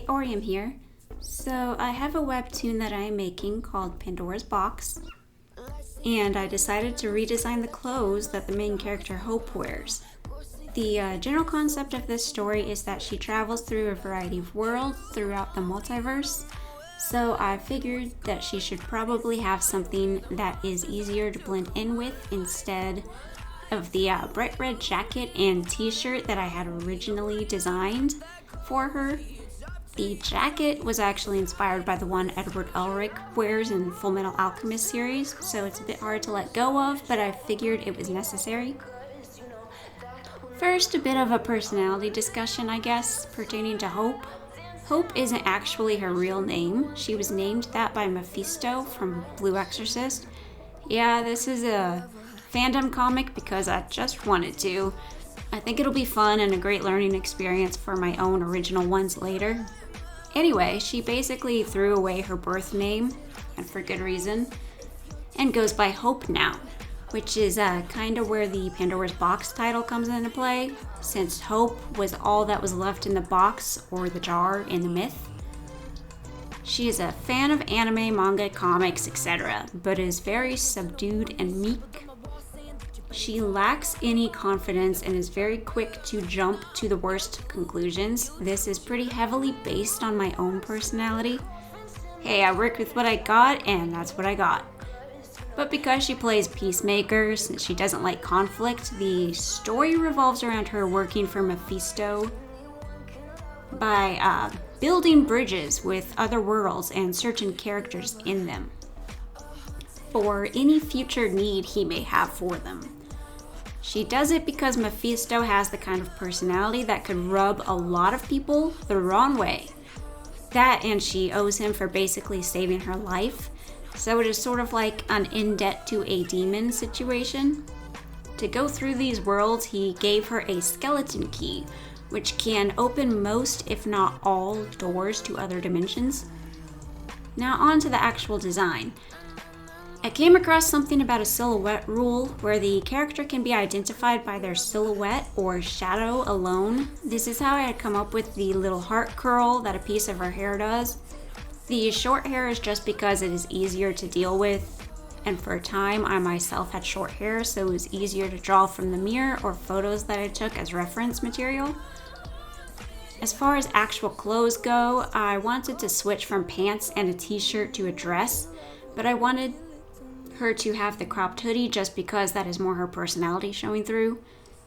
Orium here. So I have a webtoon that I am making called Pandora's Box, and I decided to redesign the clothes that the main character Hope wears. The general concept of this story is that she travels through a variety of worlds throughout the multiverse, so I figured that she should probably have something that is easier to blend in with instead of the bright red jacket and t-shirt that I had originally designed for her. The jacket was actually inspired by the one Edward Elric wears in Full Metal Alchemist series, so it's a bit hard to let go of, but I figured it was necessary. First, a bit of a personality discussion, I guess, pertaining to Hope. Hope isn't actually her real name. She was named that by Mephisto from Blue Exorcist. Yeah, this is a fandom comic because I just wanted to. I think it'll be fun and a great learning experience for my own original ones later. Anyway, she basically threw away her birth name, and for good reason, and goes by Hope now, which is kind of where the Pandora's Box title comes into play, since hope was all that was left in the box or the jar in the myth. She is a fan of anime, manga, comics, etc., but is very subdued and meek. She lacks any confidence and is very quick to jump to the worst conclusions. This is pretty heavily based on my own personality. Hey, I worked with what I got, and that's what I got. But because she plays peacemaker, since she doesn't like conflict, the story revolves around her working for Mephisto by building bridges with other worlds and certain characters in them for any future need he may have for them. She does it because Mephisto has the kind of personality that could rub a lot of people the wrong way. That, and she owes him for basically saving her life, so it is sort of like an in debt to a demon situation. To go through these worlds, he gave her a skeleton key, which can open most, if not all, doors to other dimensions. Now on to the actual design. I came across something about a silhouette rule where the character can be identified by their silhouette or shadow alone. This is how I had come up with the little heart curl that a piece of her hair does. The short hair is just because it is easier to deal with, and for a time I myself had short hair, so it was easier to draw from the mirror or photos that I took as reference material. As far as actual clothes go, I wanted to switch from pants and a t-shirt to a dress, but I wanted her to have the cropped hoodie just because that is more her personality showing through.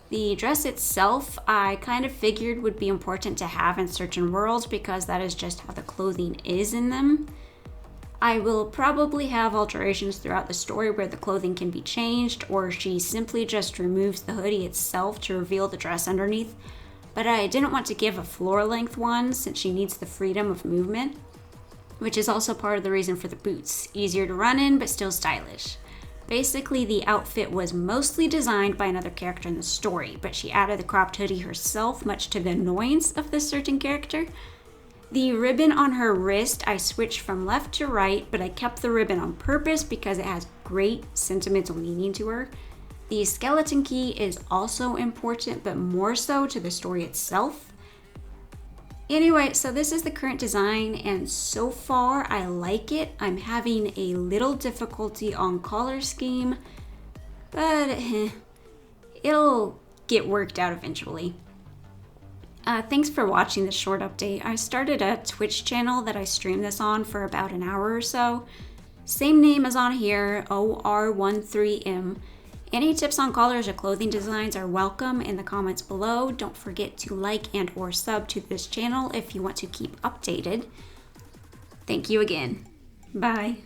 The dress itself, I kind of figured would be important to have in certain worlds because that is just how the clothing is in them. I will probably have alterations throughout the story where the clothing can be changed, or she simply just removes the hoodie itself to reveal the dress underneath, but I didn't want to give a floor length one since she needs the freedom of movement, which is also part of the reason for the boots. Easier to run in, but still stylish. Basically, the outfit was mostly designed by another character in the story, but she added the cropped hoodie herself, much to the annoyance of this certain character. The ribbon on her wrist, I switched from left to right, but I kept the ribbon on purpose because it has great sentimental meaning to her. The skeleton key is also important, but more so to the story itself. Anyway, so this is the current design, and so far I like it. I'm having a little difficulty on color scheme, but it'll get worked out eventually. Thanks for watching this short update. I started a Twitch channel that I stream this on for about an hour or so. Same name as on here, OR13M. Any tips on colors or clothing designs are welcome in the comments below. Don't forget to like and or sub to this channel if you want to keep updated. Thank you again. Bye.